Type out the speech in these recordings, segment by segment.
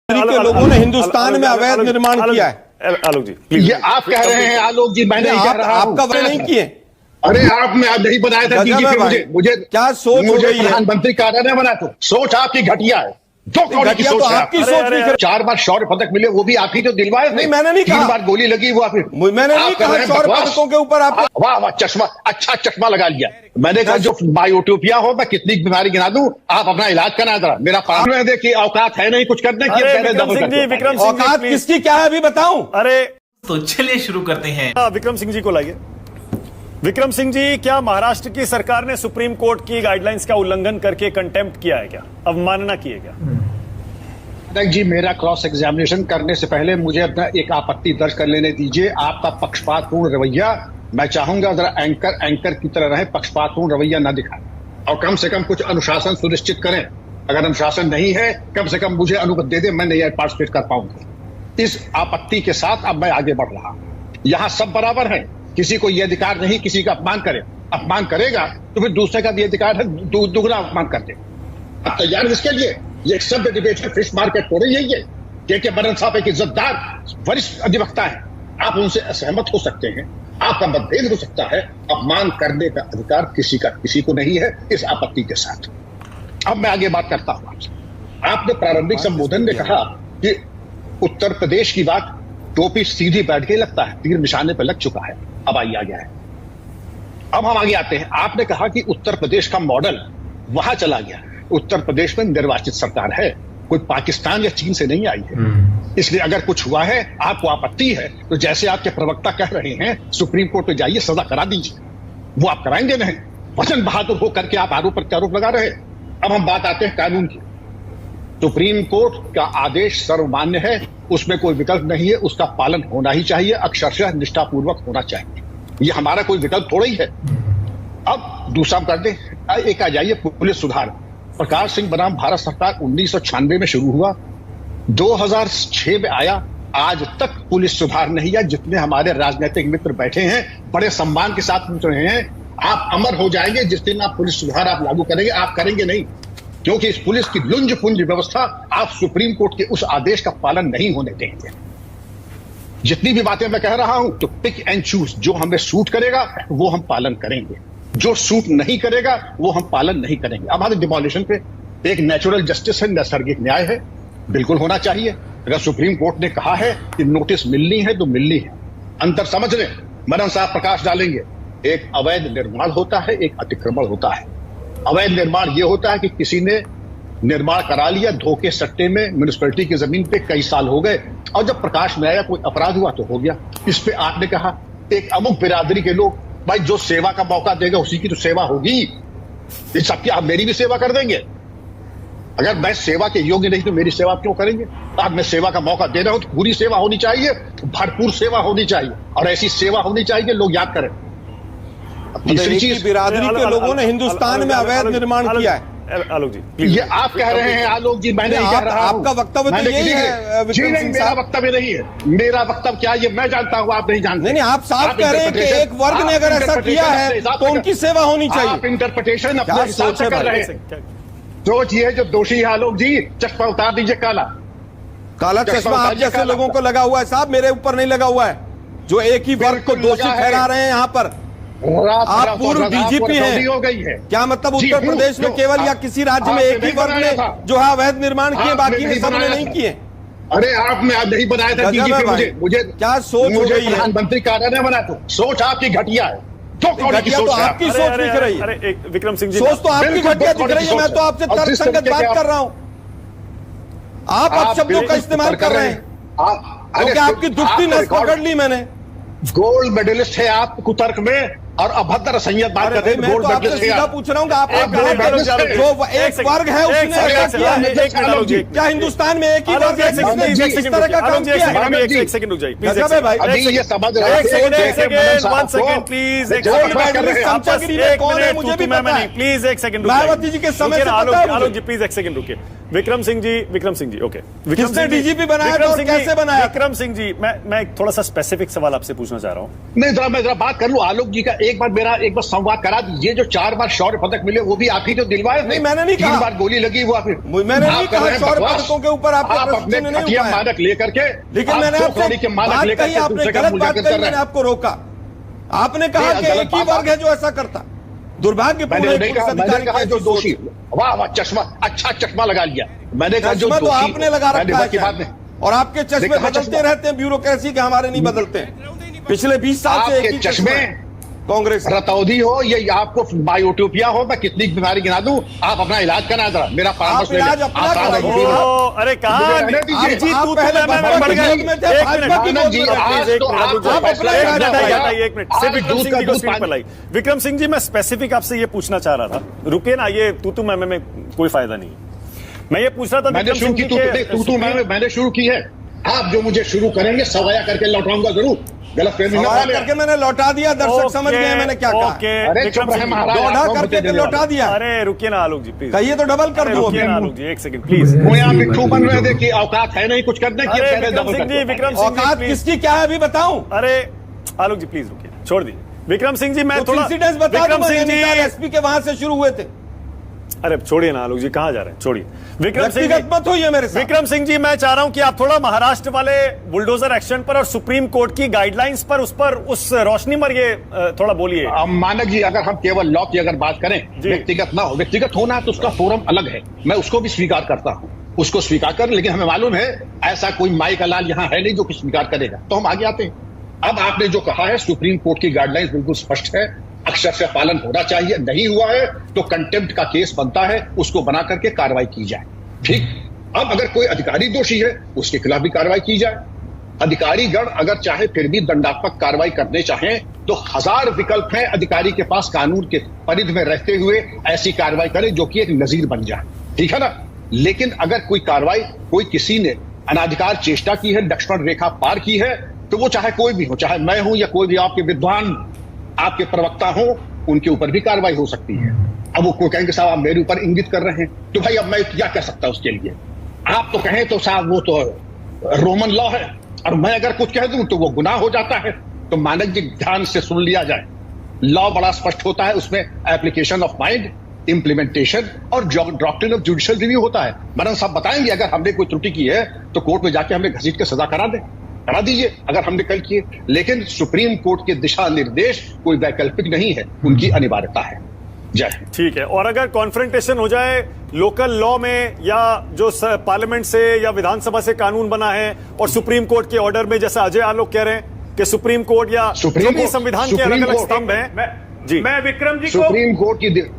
के लोगों ने हिंदुस्तान में अवैध निर्माण किया है। आलोक जी ये आप कह रहे हैं आलोक जी, मैं नहीं कह रहा हूं। आपका वजह नहीं किए। अरे आपने आज नहीं बनाया था डीजीपी, मुझे क्या सोच हो गई है? प्रधानमंत्री कार्यालय बना तो सोच आपकी घटिया है। जो की तो सोच आपकी सोच नहीं। 4 बार शौर्य पदक मिले, वो भी आप ही तो दिलवाए थे। नहीं, मैंने नहीं कहा। 3 बार गोली लगी, वो मैंने नहीं कहा शौर्य पदकों के ऊपर आप। वाह वाह, चश्मा, अच्छा चश्मा लगा लिया। मैंने कहा जो बायोटोपिया हो, मैं कितनी बीमारी गिना दूं, आप अपना इलाज कराना जरा। मेरा पास में देखिए औकात है नहीं कुछ करने की। विक्रम सिंह औकात किसकी क्या है अभी बताऊं? अरे तो चलिए शुरू करते हैं। विक्रम सिंह जी को लाइए। विक्रम सिंह जी, क्या महाराष्ट्र की सरकार ने सुप्रीम कोर्ट की गाइडलाइंस का उल्लंघन करके कंटेम्प्ट किया है क्या, अवमानना की है क्या? जी, मेरा क्रॉस एग्जामिनेशन करने से पहले मुझे अपना एक आपत्ति दर्ज कर लेने दीजिए। आपका पक्षपातपूर्ण रवैया, मैं चाहूंगा जरा एंकर की तरह रहे, पक्षपातपूर्ण रवैया न दिखाएं और कम से कम कुछ अनुशासन सुनिश्चित करें। अगर अनुशासन नहीं है, कम से कम मुझे अनुमति दे दें, मैं नहीं पार्टिसिपेट कर पाऊंगा। इस आपत्ति के साथ अब मैं आगे बढ़ रहा हूं। यहां सब बराबर हैं, किसी को यह अधिकार नहीं किसी का अपमान करे। अपमान करेगा तो फिर दूसरे का भी अधिकार है दुगना अपमान कर दे। अब तैयार इसके लिए? ये एक सभ्य डिबेट है, फिश मार्केट हो रही है। ये के बरन साहब एक इज्जतदार वरिष्ठ अधिवक्ता है, आप उनसे असहमत हो सकते हैं, आपका मतभेद हो सकता है। अपमान करने का अधिकार किसी को नहीं है। इस आपत्ति के साथ अब मैं आगे बात करता हूं आपसे। आपने प्रारंभिक संबोधन में कहा कि उत्तर प्रदेश की बात, टोपी सीधी बैठ के लगता है, तीर निशाने पर लग चुका है। अब आइए आ गया है। अब हम आगे आते हैं। आपने कहा कि उत्तर प्रदेश का मॉडल वहां चला गया। उत्तर प्रदेश में निर्वाचित सरकार है, कोई पाकिस्तान या चीन से नहीं आई है। इसलिए अगर कुछ हुआ है, आपको आपत्ति है, तो जैसे आपके प्रवक्ता कह रहे हैं, सुप्रीम कोर्ट में जाइए, सजा करा दीजिए। वो आप कराएंगे नहीं। वचन बहादुर हो करके आप आरोप प्रत्यारोप लगा रहे। अब हम बात आते हैं कानून की। सुप्रीम कोर्ट का आदेश सर्वमान्य है, उसमें कोई विकल्प नहीं है, उसका पालन होना ही चाहिए, अक्षरशः निष्ठापूर्वक होना चाहिए। ये हमारा कोई विकल्प थोड़ा ही है। अब दूसरा कर दे, एक आ जाइए पुलिस सुधार। प्रकाश सिंह बनाम भारत सरकार 1996 में शुरू हुआ, 2006 में आया, आज तक पुलिस सुधार नहीं आया। जितने हमारे राजनीतिक मित्र बैठे हैं, बड़े सम्मान के साथ पूछ रहे हैं, आप अमर हो जाएंगे जिस दिन आप पुलिस सुधार आप लागू करेंगे। आप करेंगे नहीं, क्योंकि इस पुलिस की लुंज पुंज व्यवस्था आप सुप्रीम कोर्ट के उस आदेश का पालन नहीं होने देंगे। जितनी भी बातें मैं कह रहा हूं, तो पिक एंड चूज, जो हमें सूट करेगा वो हम पालन करेंगे, जो सूट नहीं करेगा वो हम पालन नहीं करेंगे। अब हमारे डिमोलिशन पे एक नेचुरल जस्टिस है, नैसर्गिक न्याय है, बिल्कुल होना चाहिए। अगर सुप्रीम कोर्ट ने कहा है कि नोटिस मिलनी है तो मिलनी है। अंतर समझ लें, मदन साहब प्रकाश डालेंगे। एक अवैध निर्माण होता है, एक अतिक्रमण होता है। अवैध निर्माण यह होता है कि किसी ने निर्माण करा लिया धोखे सट्टे में म्युनिसिपैलिटी की जमीन पे, कई साल हो गए, और जब प्रकाश में आया कोई अपराध हुआ तो हो गया। इस पे आपने कहा एक अमुक बिरादरी के लोग, भाई जो सेवा का मौका देगा उसी की तो सेवा होगी। ये सबकी आप मेरी भी सेवा कर देंगे? अगर मैं सेवा के योग्य नहीं तो मेरी सेवा क्यों करेंगे? आप मैं सेवा का मौका दे रहा हूं तो पूरी सेवा होनी चाहिए, भरपूर सेवा होनी चाहिए, और ऐसी सेवा होनी चाहिए लोग याद करें। तीसरी चीज, बिरादरी के लोगों ने हिंदुस्तान में अवैध निर्माण किया है। आलोक जी, ये आप कह रहे हैं आलोक जी, मैं नहीं कह रहा हूं। आपका वक्तव्य तो यही है विक्रम सिंह मेरा साहब। वक्तव्य नहीं है। मेरा वक्तव्य क्या है ये मैं जानता हूं, आप नहीं जानते। नहीं, आप साफ कह रहे हैं कि एक वर्ग ने अगर ऐसा किया है तो उनकी सेवा होनी चाहिए। आप इंटरप्रिटेशन अपने हिसाब से कर रहे हैं। सोच ये जो दोषी है आलोक जी, चश्मा उतार दीजिए, काला चश्मा आप जैसे लोगों को लगा हुआ है साहब, मेरे ऊपर नहीं लगा हुआ है, जो एक ही वर्ग को दोषी ठहरा रहे हैं। यहाँ पर आप पूर्व डीजीपी हैं, हो गई है। क्या मतलब उत्तर प्रदेश में केवल या किसी राज्य में एक ही वर्ग ने जो है अवैध निर्माण किए, बाकी ने सबने नहीं किए? अरे आपने आज नहीं बनाया था डीजीपी, मुझे क्या सोच हो गई है? प्रधानमंत्री कार्यालय बना तो सोच आपकी घटिया है। घटिया तो आपकी सोच दिख रही है। अरे विक्रम सिंह जी, सोच तो आपकी घटिया दिख रही है। मैं तो आपसे तर्कसंगत बात कर रहा हूं, आप अपशब्दों का इस्तेमाल कर रहे हैं, क्योंकि आपकी दुखती नस पकड़ ली मैंने। गोल्ड मेडलिस्ट है आप कुतर्क में, और अभद्र संयत बात कर रहे हैं। गोल्ड मेडलिस्ट सीधा पूछ रहा हूँ कि आप जो एक वर्ग है उसने ऐसा किया है क्या? हिंदुस्तान में एक ही वर्ग है जिसने इस तरह का काम किया है? एक सेकंड रुक जाइए गजब है भाई। अभी ये समझ रहे हैं। One second please. Gold medalist चमचागिरी में कौन है मुझे भी पता है। प्लीज एक सेकंड, मायावती जी के समय से पता है। आलोक जी प्लीज एक सेकंड रुकिए। विक्रम सिंह जी, ओके। किसने डीजीपी बनाया था और कैसे बनाया? विक्रम सिंह जी, मैं थोड़ा सा स्पेसिफिक सवाल आपसे पूछना चाह रहा हूँ। नहीं, मैं जरा बात कर लूं। आलोक जी का एक बार संवाद करा दीजिए। जो 4 बार शौर्य पदक मिले वो भी आप ही तो दिलवाए थे। नहीं, मैंने नहीं 3 कहा। बार गोली लगी वो आप मैंने नहीं कहा शौर्य पदकों के ऊपर आपके आप प्रश्न अपने नहीं घटिया उठाए। मानक लेकर के, लेकिन आप मैंने दो आपसे कौड़ी के मानक बात लेकर कही, के आपने दूसरे का गलत बात मूल्यांकन कही, कर रहे मैंने हैं। आपको रोका। आपने कहा नहीं, कि गलत एक ही बात वर्ग है जो ऐसा करता। दुर्भाग्यपूर्ण मैंने है नहीं पुलिस कहा, मैंने अधिकारी कहा की जो ऐसी दोषी, सोच। वाह वाह, चश्मा, अच्छा चश्मा लगा लिया। मैंने कहा जो चश्मा तो दोषी, आपने लगा मैंने रखा बात की बात है नहीं। और आपके चश्मे कहा बदलते चश्मा? रहते हैं ब्यूरोक्रेसी के, हमारे नहीं बदलते हैं। पिछले 20 साल से एक आपके ही चश्मा चश्मे है कांग्रेस का। रतौधी हो, ये आपको बायोटोपिया हो, मैं कितनी बीमारी गिना दूं, आप अपना इलाज करा जरा, मेरा परामर्श आप ले लें। इलाज अपना आप कराइए। आनंद लीजिए। ओ, अरे कहा मुझे रहने दीजिए। जी, आप तू पहले मैं बसपा बढ़ के गया। विरोध में थे, एक भाजपा मिनट, की आनंद जी, विरोध में थे। आज एक तो मिनट, आप रुक जाओ। आप अपना एक इलाज मिनट, कराइए। आइए, एक मिनट। सिर्फ विक्रम सिंह जी को स्क्रीन पर लाई। विक्रम सिंह जी, मैं स्पेसिफिक आपसे ये पूछना चाह रहा था, रुके ना, ये तू मैं कोई फायदा नहीं है। मैं ये पूछ रहा था मैंने विक्रम शुरू सिंह की जी के मैंने शुरू की है। आप जो मुझे शुरू करेंगे सवाया करके लौटाऊंगा जरूर। गलत फहमी न सवाल डालें। करके मैंने लौटा दिया, दर्शक समझ गए मैंने क्या कहा। अरे विक्रम चुप रहे सिंह जी, महाराज, दौड़ा आपको करके मुझे के लौटा दिया। अरे रुकिए ना आलोक जी, प्लीज। कहिए तो डबल कर अरे दूं रुकिए अभी। ना आलोक जी, एक सेकंड प्लीज। वो यहाँ पिट्ठू बन रहे थे कि औकात है नहीं कुछ करने की। अरे पहले विक्रम डबल सिंह जी, करके विक्रम सिंह जी, औकात प्लीज। किसकी क्या है अभी बताऊं? अरे आलोक जी प्लीज रुकिए, छोड़ दीजिए। विक्रम सिंह जी, मैं तो थोड़ा इंसिडेंट्स बता विक्रम दूं, सिंह नैनीताल जी, एसपी के वहां से शुरू हुए थे। अरे छोड़िए ना आलोक जी, कहाँ जा रहे हैं, छोड़िए। विक्रम सिंह व्यक्तिगत जी, मत होइए मेरे साथ। विक्रम सिंह जी, मैं चाह रहा हूं कि आप थोड़ा महाराष्ट्र वाले बुलडोजर एक्शन पर और सुप्रीम कोर्ट की गाइडलाइंस पर उस रोशनी पर ये थोड़ा बोलिए। मानक जी, अगर हम केवल लॉ की अगर बात करें, जी। व्यक्तिगत ना हो, व्यक्तिगत होना है तो उसका फोरम अलग है, मैं उसको भी स्वीकार करता हूं, उसको स्वीकार कर। लेकिन हमें मालूम है ऐसा कोई माई का लाल यहाँ है नहीं जो कि स्वीकार करेगा, तो हम आगे आते हैं। अब आपने जो कहा है, सुप्रीम कोर्ट की गाइडलाइंस बिल्कुल स्पष्ट है, अक्षर से पालन होना चाहिए। नहीं हुआ है तो कंटेम्प्ट का केस बनता है, उसको बना करके कार्रवाई की जाए। ठीक, अब अगर कोई अधिकारी दोषी है उसके खिलाफ भी कार्रवाई की जाए। अधिकारी गण अगर चाहे फिर भी दंडात्मक कार्रवाई करने चाहें तो 1000 विकल्प हैं अधिकारी के पास, कानून के परिधि में रहते हुए ऐसी कार्रवाई करें जो कि एक नजीर बन जाए। ठीक है ना। लेकिन अगर कोई कार्रवाई, कोई किसी ने अनाधिकार चेष्टा की है, लक्ष्मण रेखा पार की है, तो वो चाहे कोई भी हो, चाहे मैं हूं या कोई भी आपके विद्वान, आपके प्रवक्ता हो, उनके ऊपर भी कार्रवाई हो सकती है। अब वो कोई कहेंगे साहब आप मेरे ऊपर इंगित कर रहे हैं, तो भाई अब मैं क्या कह सकता उसके लिए। आप तो कहें तो साहब वो तो रोमन लॉ है, और मैं अगर कुछ कह दूं तो वो गुनाह हो जाता है। तो मानक जी ध्यान से सुन लिया जाए, लॉ बड़ा स्पष्ट होता है, उसमें एप्लीकेशन ऑफ माइंड, इंप्लीमेंटेशन और डॉक्ट्रिन ऑफ जुडिशियल रिव्यू होता है। मैडम साहब बताएंगे अगर हमने कोई त्रुटि की है तो कोर्ट में जाके हमें घसीट के सजा करा दीजिए अगर हमने कल किए। लेकिन सुप्रीम कोर्ट के दिशा निर्देश कोई वैकल्पिक नहीं है, उनकी अनिवार्यता है। जय हिंद। ठीक है, और अगर कॉन्फ्रेंटेशन हो जाए लोकल लॉ में या जो पार्लियामेंट से या विधानसभा से कानून बना है और सुप्रीम कोर्ट के ऑर्डर में, जैसा अजय आलोक कह रहे हैं कि सुप्रीम कोर्ट या जो भी संविधान के अलग अलग स्तंभ हैं। जी, मैं विक्रम जी को सुप्रीम कोर्ट की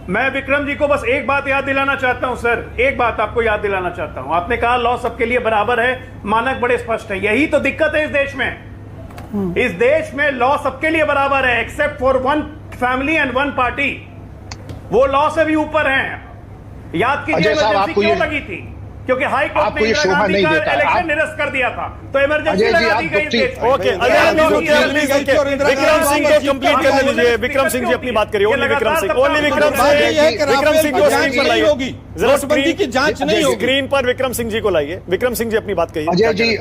मैं विक्रम जी को बस एक बात याद दिलाना चाहता हूं सर, एक बात आपको याद दिलाना चाहता हूं। आपने कहा लॉ सबके लिए बराबर है, मानक बड़े स्पष्ट है, यही तो दिक्कत है इस देश में। इस देश में लॉ सबके लिए बराबर है except for one family and one party. वो लॉ से भी ऊपर हैं। याद कीजिए इमरजेंसी क्यों लगी थी, क्योंकि हाई कोर्ट ने इंदिरा गांधी का इलेक्शन निरस्त कर दिया था, तो इमरजेंसी लगा दी गई। ओके, विक्रम सिंह को कंप्लीट करने दीजिए। विक्रम सिंह जी अपनी बात करिए, ओनली विक्रम सिंह, ओनली विक्रम सिंह। विक्रम सिंह को स्क्रीन पर लाइए, जरा नोटबंदी की जांच नहीं होगी। स्क्रीन पर विक्रम सिंह जी को लाइए। विक्रम सिंह जी अपनी बात कहिए। अजय जी,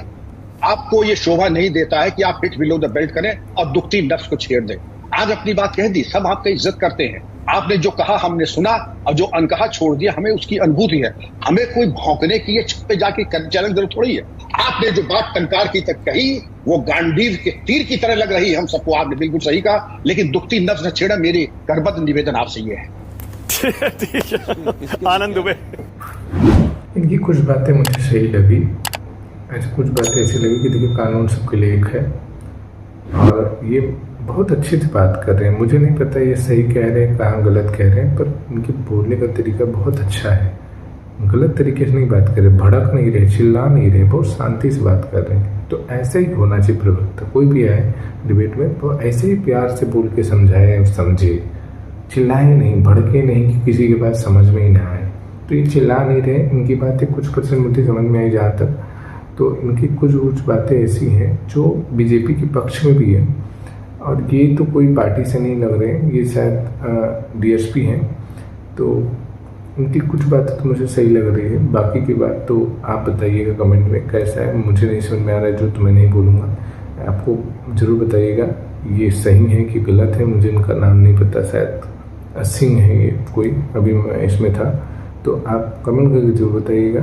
आपको ये शोभा नहीं देता है कि आप हिट बिलो द बेल्ट करें और दुखती नफ्स को छेड़ दें। आज अपनी बात कह दी, सब आपकी इज्जत करते हैं। आपने जो कहा हमने सुना, और जो अनकहा छोड़ दिया हमें उसकी अनुभूति है। हमें कोई भौंकने की, ये छत पे जाके चैलेंज जरूरत थोड़ी है। आपने जो बात टंकार की तक कही वो गांडीव के तीर की तरह लग रही है हम सबको, आपने बिल्कुल सही कहा, लेकिन दुखती नफ्स न छेड़ा। मेरी करबद्ध निवेदन आपसे ये है। ठीक है, आनंद दुबे। इनकी कुछ बातें मुझे सही लगी, ऐसी कुछ बातें ऐसी लगी कि देखिए कानून सबके लिए एक है, और ये बहुत अच्छे से बात कर रहे हैं। मुझे नहीं पता ये सही कह रहे हैं कहाँ गलत कह रहे हैं, पर इनके बोलने का तरीका बहुत अच्छा है। गलत तरीके से नहीं बात कर रहे, भड़क नहीं रहे, चिल्ला नहीं रहे, बहुत शांति से बात कर रहे हैं। तो ऐसे ही होना चाहिए प्रवक्ता, कोई भी आए डिबेट में तो ऐसे ही प्यार से बोल के समझाए, समझे, चिल्लाए नहीं, भड़के नहीं कि किसी के पास समझ में ही ना आए। तो ये चिल्ला नहीं रहे, इनकी बातें कुछ % मुझे समझ में आई जहाँ तक, तो इनकी कुछ बातें ऐसी हैं जो बीजेपी के पक्ष में भी है, और ये तो कोई पार्टी से नहीं लग रहे हैं, ये शायद डीएसपी हैं। तो इनकी कुछ बातें तो मुझे सही लग रही है, बाकी की बात तो आप बताइएगा कमेंट में कैसा है। मुझे नहीं समझ में आ रहा है जो, तो मैं नहीं बोलूँगा, आपको ज़रूर बताइएगा। ये सही है कि गलत है, मुझे इनका नाम नहीं पता, शायद सिंह है ये कोई, अभी मैं इसमें था, तो आप कमेंट करके जरूर बताइएगा।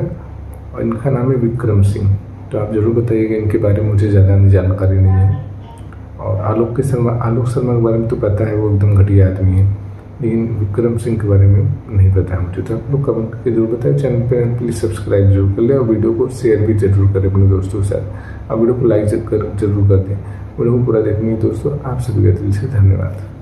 और इनका नाम है विक्रम सिंह, तो आप ज़रूर बताइएगा, इनके बारे में मुझे ज़्यादा जानकारी नहीं है। और आलोक शर्मा के बारे में तो पता है, वो एकदम घटिया आदमी है, लेकिन विक्रम सिंह के बारे में नहीं पता है मुझे। तो आप लोग कमेंट करके जरूर बताएं। चैनल पर प्लीज़ सब्सक्राइब जरूर कर लें और वीडियो को शेयर भी जरूर करें अपने दोस्तों के साथ। आप वीडियो को लाइक जरूर कर दें। वीडियो को पूरा देखने के दोस्तों आप सभी का दिल से धन्यवाद।